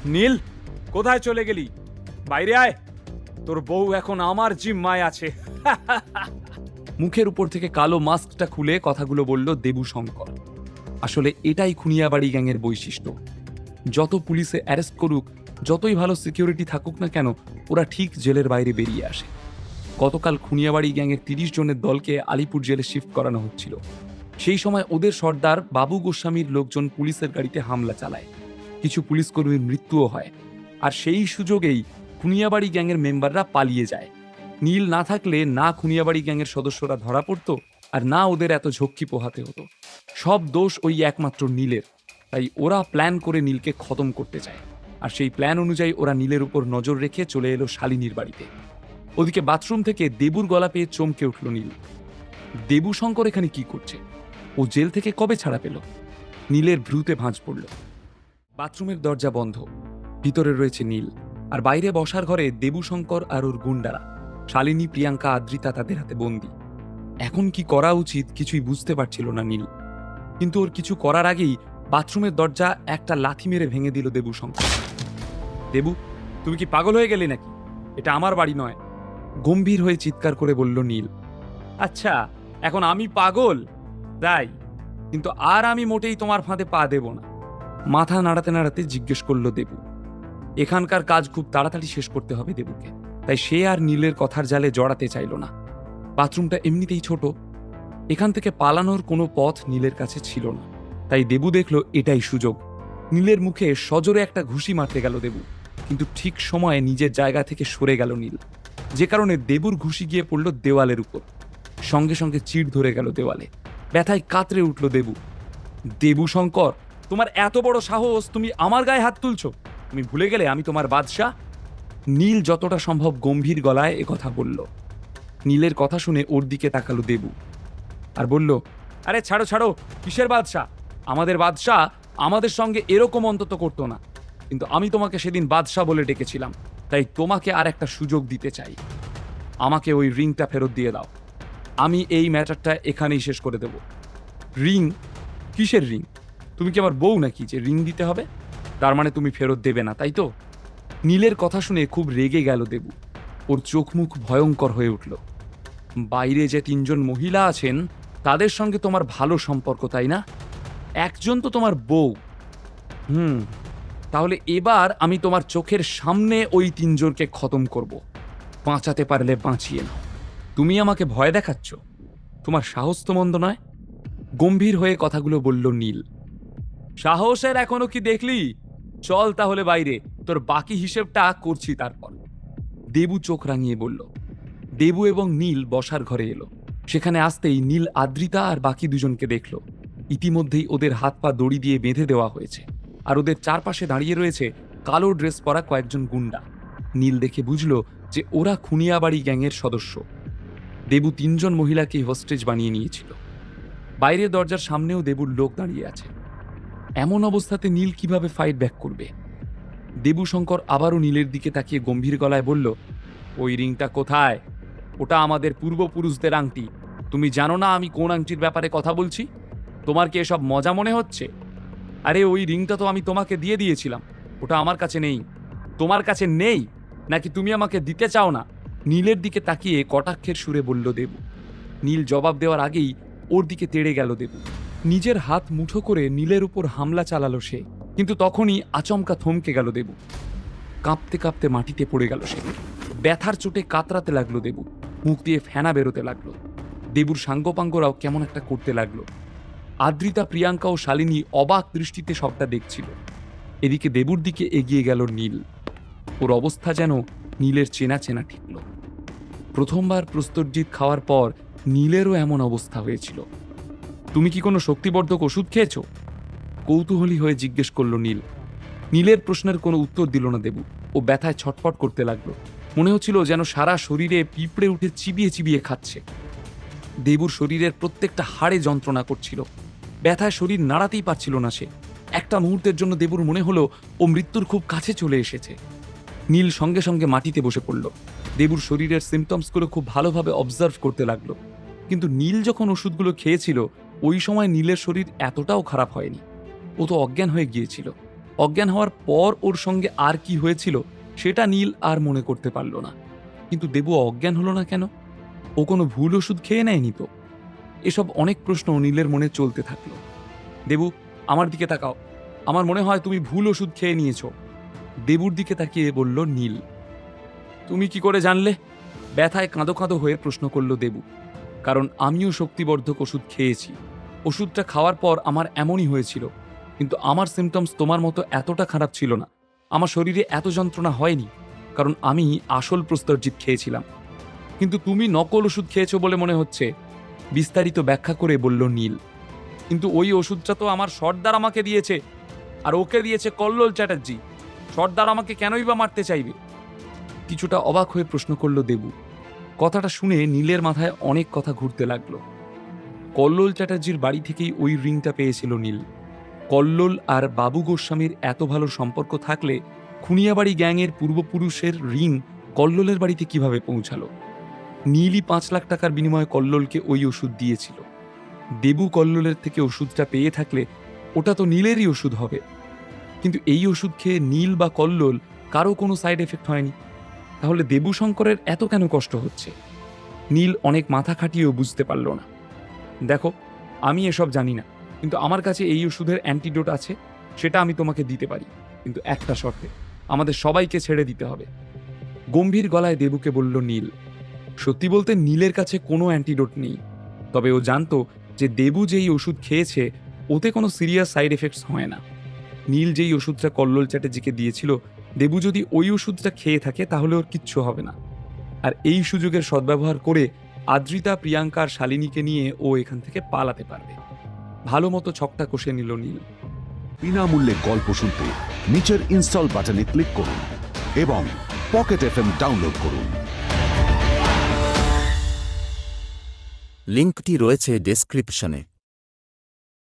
নীল, কোথায় চলে গেলি? বাইরে আয়, তোর বউ এখন আমার জিম্মায় আছে। মুখের উপর থেকে কালো মাস্কটা খুলে কথাগুলো বলল দেবু শঙ্কর। আসলে এটাই খুনিয়াবাড়ি গ্যাংয়ের বৈশিষ্ট্য। যত পুলিশে অ্যারেস্ট করুক, যতই ভালো সিকিউরিটি থাকুক না কেন, ওরা ঠিক জেলের বাইরে বেরিয়ে আসে। গতকাল খুনিয়াবাড়ি গ্যাংয়ের ৩০ জনের দলকে আলিপুর জেলে শিফট করানো হচ্ছিল। সেই সময় ওদের সর্দার বাবু গোস্বামীর লোকজন পুলিশের গাড়িতে হামলা চালায়। কিছু পুলিশ কর্মীর মৃত্যুও হয়। আর সেই সুযোগেই খুনিয়াবাড়ি গ্যাংয়ের মেম্বাররা পালিয়ে যায়। নীল না থাকলে না খুনিয়াবাড়ি গ্যাংয়ের সদস্যরা ধরা পড়তো, আর না ওদের এত ঝক্কি পোহাতে হতো। সব দোষ ওই একমাত্র নীলের। তাই ওরা প্ল্যান করে নীলকে খতম করতে চায়। আর সেই প্ল্যান অনুযায়ী ওরা নীলের উপর নজর রেখে চলে এলো শালিনীর বাড়িতে। ওদিকে বাথরুম থেকে দেবুর গলা পেয়ে চমকে উঠল নীল। দেবু শঙ্কর এখানে কি করছে? ও জেল থেকে কবে ছাড়া পেল? নীলের ভ্রুতে ভাঁজ পড়ল। বাথরুমের দরজা বন্ধ, ভিতরে রয়েছে নীল, আর বাইরে বসার ঘরে দেবু শঙ্কর আর ওর গুন্ডারা শালিনী, প্রিয়াঙ্কা, আদ্রিতা তাদের হাতে বন্দি। এখন কি করা উচিত কিছুই বুঝতে পারছিল না নীল। কিন্তু ওর কিছু করার আগেই বাথরুমের দরজা একটা লাথি মেরে ভেঙে দিল দেবু শঙ্কর। দেবু, তুমি কি পাগল হয়ে গেলে নাকি? এটা আমার বাড়ি নয়, গম্ভীর হয়ে চিৎকার করে বলল নীল। আচ্ছা, এখন আমি পাগল তাই? কিন্তু আর আমি মোটেই তোমার ফাঁদে পা দেব না। মাথা নাড়াতে নাড়াতে জিজ্ঞেস করল দেবু। এখানকার কাজ খুব তাড়াতাড়ি শেষ করতে হবে দেবুকে, তাই সে আর নীলের কথার জালে জড়াতে চাইল না। বাথরুমটা এমনিতেই ছোট, এখান থেকে পালানোর কোনো পথ নীলের কাছে ছিল না। তাই দেবু দেখল এটাই সুযোগ। নীলের মুখে সজোরে একটা ঘুষি মারতে গেল দেবু, কিন্তু ঠিক সময়ে নিজের জায়গা থেকে সরে গেল নীল, যে কারণে দেবুর ঘুষি গিয়ে পড়ল দেওয়ালের উপর। সঙ্গে সঙ্গে চিড় ধরে গেল দেওয়ালে। ব্যথায় কাতরে উঠল দেবু। দেবু শঙ্কর, তোমার এত বড় সাহস, তুমি আমার গায়ে হাত তুলছো? তুমি ভুলে গেলে আমি তোমার বাদশা? নীল যতটা সম্ভব গম্ভীর গলায় একথা বলল। নীলের কথা শুনে ওর দিকে তাকালো দেবু আর বলল, আরে ছাড়ো ছাড়ো, কিসের বাদশা? আমাদের বাদশা আমাদের সঙ্গে এরকম অন্তত করতো না। কিন্তু আমি তোমাকে সেদিন বাদশা বলে ডেকেছিলাম, তাই তোমাকে আর একটা সুযোগ দিতে চাই। আমাকে ওই রিংটা ফেরত দিয়ে দাও। আমি এই ম্যাটারটা এখানেই শেষ করে দেব। রিং? কিসের রিং? তুমি কি আমার বউ নাকি যে রিং দিতে হবে? তার মানে তুমি ফেরত দেবে না, তাই তো? নীলের কথা শুনে খুব রেগে গেল দেবু। ওর চোখ মুখ ভয়ঙ্কর হয়ে উঠল। বাইরে যে ৩ জন মহিলা আছেন তাদের সঙ্গে তোমার ভালো সম্পর্ক, তাই না? একজন তো তোমার বউ। তাহলে এবার আমি তোমার চোখের সামনে ওই ৩ জনকে খতম করব। বাঁচাতে পারলে বাঁচিয়ে নাও। তুমি আমাকে ভয় দেখাচ্ছ? তোমার সাহস তো মন্দ নয়। গম্ভীর হয়ে কথাগুলো বলল নীল। সাহসের এখনো কি দেখলি? চল তাহলে বাইরে, তোর বাকি হিসেবটা করছি তারপর। দেবু চোখ রাঙিয়ে বলল। দেবু এবং নীল বসার ঘরে এলো। সেখানে আসতেই নীল আদ্রিতা আর বাকি দুজনকে দেখল। ইতিমধ্যেই ওদের হাত পা দড়ি দিয়ে বেঁধে দেওয়া হয়েছে, আর ওদের চারপাশে দাঁড়িয়ে রয়েছে কালো ড্রেস পরা কয়েকজন গুন্ডা। নীল দেখে বুঝল যে ওরা খুনিয়াবাড়ি গ্যাংয়ের সদস্য। দেবু ৩ জন মহিলাকে হোস্টেজ বানিয়ে নিয়েছিল। বাইরের দরজার সামনেও দেবুর লোক দাঁড়িয়ে আছে। এমন অবস্থাতে নীল কিভাবে ফাইট ব্যাক করবে? দেবু শঙ্কর আবারও নীলের দিকে তাকিয়ে গম্ভীর গলায় বলল, ওই রিংটা কোথায়? ওটা আমাদের পূর্বপুরুষদের আংটি। তুমি জানো না আমি কোন আংটির ব্যাপারে কথা বলছি? তোমার কি এসব মজা মনে হচ্ছে? আরে ওই রিংটা তো আমি তোমাকে দিয়ে দিয়েছিলাম, ওটা আমার কাছে নেই। তোমার কাছে নেই নাকি তুমি আমাকে দিতে চাও না? নীলের দিকে তাকিয়ে কটাক্ষের সুরে বলল দেবু। নীল জবাব দেওয়ার আগেই ওর দিকে তেড়ে গেল দেবু। নিজের হাত মুঠো করে নীলের উপর হামলা চালালো সে, কিন্তু তখনই আচমকা থমকে গেল দেবু। কাঁপতে কাঁপতে মাটিতে পড়ে গেল সে। ব্যথার চোটে কাতরাতে লাগলো দেবু, মুখ দিয়ে ফেনা বেরোতে লাগলো। দেবুর সাঙ্গপাঙ্গরাও কেমন একটা করতে লাগলো। আদ্রিতা, প্রিয়াঙ্কা ও শালিনী অবাক দৃষ্টিতে সবটা দেখছিল। এদিকে দেবুর দিকে এগিয়ে গেল নীল। ওর অবস্থা যেন নীলের চেনা চেনা ঠেকল। প্রথমবার প্রস্তরজিৎ খাওয়ার পর নীলেরও এমন অবস্থা হয়েছিল। তুমি কি কোনো শক্তিবর্ধক ওষুধ খেয়েছ? কৌতূহলী হয়ে জিজ্ঞেস করল নীল। নীলের প্রশ্নের কোনো উত্তর দিল না দেবু। ও ব্যথায় ছটফট করতে লাগলো। মনে হচ্ছিল যেন সারা শরীরে পিঁপড়ে উঠে চিবিয়ে চিবিয়ে খাচ্ছে। দেবুর শরীরের প্রত্যেকটা হাড়ে যন্ত্রণা করছিল। ব্যথায় শরীর নাড়াতেই পারছিল না সে। একটা মুহূর্তের জন্য দেবুর মনে হলো ও মৃত্যুর খুব কাছে চলে এসেছে। নীল সঙ্গে সঙ্গে মাটিতে বসে পড়ল। দেবুর শরীরের সিমটমসগুলো খুব ভালোভাবে অবজার্ভ করতে লাগলো। কিন্তু নীল যখন ওষুধগুলো খেয়েছিল ওই সময় নীলের শরীর এতটাও খারাপ হয়নি। ও তো অজ্ঞান হয়ে গিয়েছিল। অজ্ঞান হওয়ার পর ওর সঙ্গে আর কি হয়েছিল সেটা নীল আর মনে করতে পারল না। কিন্তু দেবু অজ্ঞান হলো না কেন? ও কোনো ভুল ওষুধ খেয়ে নেয়নি তো? এসব অনেক প্রশ্ন নীলের মনে চলতে থাকলো। দেবু, আমার দিকে তাকাও, আমার মনে হয় তুমি ভুল ওষুধ খেয়ে নিয়েছো। দেবুর দিকে তাকিয়ে বলল নীল। তুমি কি করে জানলে? ব্যথায় কাঁদো কাঁদো হয়ে প্রশ্ন করল দেবু। কারণ আমিও শক্তিবর্ধক ওষুধ খেয়েছি। ওষুধটা খাওয়ার পর আমার এমনই হয়েছিল, কিন্তু আমার সিমটমস তোমার মতো এতটা খারাপ ছিল না। আমার শরীরে এত যন্ত্রণা হয়নি, কারণ আমি আসল প্রস্তরজিৎ খেয়েছিলাম। কিন্তু তুমি নকল ওষুধ খেয়েছো বলে মনে হচ্ছে, বিস্তারিত ব্যাখ্যা করে বলল নীল। কিন্তু ওই ওষুধটা তো আমার সর্দার আমাকে দিয়েছে, আর ওকে দিয়েছে কল্লোল চ্যাটার্জি। সর্দার আমাকে কেনই বা মারতে চাইবে? কিছুটা অবাক হয়ে প্রশ্ন করল দেবু। কথাটা শুনে নীলের মাথায় অনেক কথা ঘুরতে লাগলো। কল্লোল চ্যাটার্জির বাড়ি থেকেই ওই রিংটা পেয়েছিল নীল। কল্লোল আর বাবু গোস্বামীর এত ভালো সম্পর্ক থাকলে খুনিয়াবাড়ি গ্যাংয়ের পূর্বপুরুষের রিং কল্লোলের বাড়িতে কিভাবে পৌঁছালো? নীলই 5 লাখ টাকার বিনিময়ে কল্লোলকে ওই ওষুধ দিয়েছিল। দেবু কল্লোলের থেকে ওষুধটা পেয়ে থাকলে ওটা তো নীলেরই ওষুধ হবে। কিন্তু এই ওষুধ খেয়ে নীল বা কল্লোল কারো কোনো সাইড এফেক্ট হয়নি। তাহলে দেবু শঙ্করের এত কেন কষ্ট হচ্ছে? নীল অনেক মাথা খাটিয়েও বুঝতে পারল না। দেখো, আমি এসব জানি না, কিন্তু আমার কাছে এই ওষুধের অ্যান্টিডোট আছে, সেটা আমি তোমাকে দিতে পারি, কিন্তু একটা শর্তে, আমাদের সবাইকে ছেড়ে দিতে হবে। গম্ভীর গলায় দেবুকে বলল নীল। সত্যি বলতে নীলের কাছে কোনো অ্যান্টিডোট নেই, তবে ও জানতো যে দেবু যেই ওষুধ খেয়েছে ওতে কোনো সিরিয়াস সাইড এফেক্টস হয় না। নীল যেই ওষুধটা কল্লোল চ্যাটার্জিকে দিয়েছিল, দেবু যদি ওই ওষুধটা খেয়ে থাকে তাহলে ওর কিচ্ছু হবে না। আর এই সুযোগের সদ্ব্যবহার করে আদ্রিতা, প্রিয়াঙ্কা আর শালিনীকে নিয়ে ও এখান থেকে পালাতে পারবে। ভালো মতো ছকটা কষে নিল নীল। বিনামূল্যে গল্প শুনতে নিচের ইনস্টল বাটনে ক্লিক করুন এবং পকেট এফএম ডাউনলোড করুন। লিঙ্কটি রয়েছে ডেসক্রিপশনে।